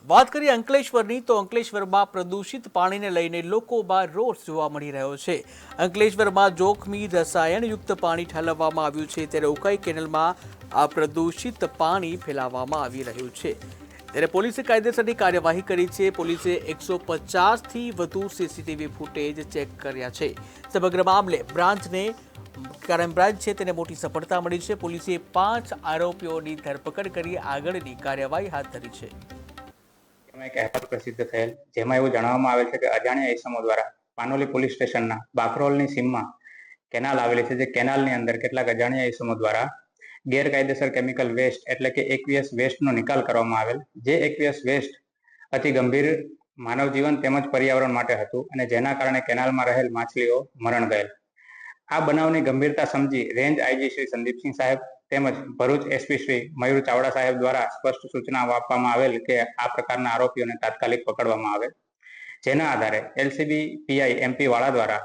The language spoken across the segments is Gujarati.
વાત કરીએ અંકલેશ્વરની તો અંકલેશ્વરમાં પ્રદૂષિત પાણીને લઈને લોકોમાં રોષ જોવા મળી રહ્યો છે। અંકલેશ્વરમાં જોખમી રસાયણયુક્ત પાણી ઠાલવવામાં આવ્યું છે, ત્યારે ઉકાઈ કેનાલમાં આ પ્રદૂષિત પાણી ફેલાવવામાં આવી રહ્યું છે। ત્યારે પોલીસે કાયદેસરની કાર્યવાહી કરી છે। પોલીસે 150થી વધુ સીસીટીવી ફૂટેજ ચેક કર્યા છે। સમગ્ર મામલે ક્રાઇમ બ્રાન્ચ છે તેને મોટી સફળતા મળી છે। પોલીસે 5 આરોપીઓની ધરપકડ કરી આગળની કાર્યવાહી હાથ ધરી છે। એક અહેવાલ પ્રસિદ્ધ થયેલ જેમાં એવું જણાવવામાં આવેલ છે કે અજાણ્યા ઇસમો દ્વારા પાનોલી પોલીસ સ્ટેશનના બાકરોલની સીમમાં કેનાલ આવેલી છે, જે કેનાલની અંદર કેટલાક અજાણ્યા ઇસમો દ્વારા ગેરકાયદેસર કેમિકલ વેસ્ટ એટલે કે એકવીએસ વેસ્ટનો નિકાલ કરવામાં આવેલ, જે એકવીએસ વેસ્ટ અતિ ગંભીર માનવ જીવન તેમજ પર્યાવરણ માટે હતું અને જેના કારણે કેનાલમાં રહેલ માછલીઓ મરણ ગયેલ। આ બનાવની ગંભીરતા સમજી રેન્જ આઈજી શ્રી સંદીપસિંહ સાહેબ તેમજ ભરૂચ એસપી શ્રી મયુર ચાવડા સાહેબ દ્વારા સ્પષ્ટ સૂચના આપવામાં આવેલ કે આ પ્રકારના આરોપીઓને તાત્કાલિક પકડવામાં આવે, જેના આધારે એલસીબી પીઆઈ એમપી વાળા દ્વારા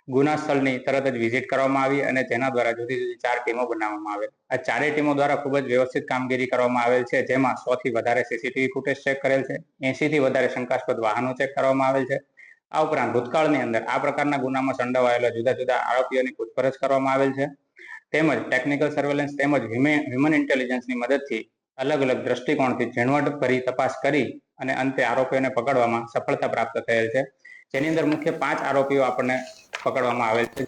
ગુના સ્થળની તરત જ વિઝિટ કરવામાં આવી અને તેના દ્વારા જુદી જુદી 4 ટીમો બનાવવામાં આવેલ। આ 4 ટીમો દ્વારા ખૂબ જ વ્યવસ્થિત કામગીરી કરવામાં આવેલ છે, જેમાં 100થી વધારે સીસીટીવી ફૂટેજ ચેક કરેલ છે, 80થી વધારે શંકાસ્પદ વાહનો ચેક કરવામાં આવેલ છે। આ ઉપરાંત ભૂતકાળની અંદર આ પ્રકારના ગુનામાં સંડોવાયેલા જુદા જુદા આરોપીઓની પૂછપરછ કરવામાં આવેલ છે, તેમજ ટેકનિકલ સર્વેલન્સ તેમજ હ્યુમન ઇન્ટેલિજન્સની મદદથી અલગ અલગ દ્રષ્ટિકોણથી ઝીણવટભરી તપાસ કરી અને અંતે આરોપીઓને પકડવામાં સફળતા પ્રાપ્ત થયેલ છે, જેની અંદર મુખ્ય 5 આરોપીઓ આપણને પકડવામાં આવેલ છે।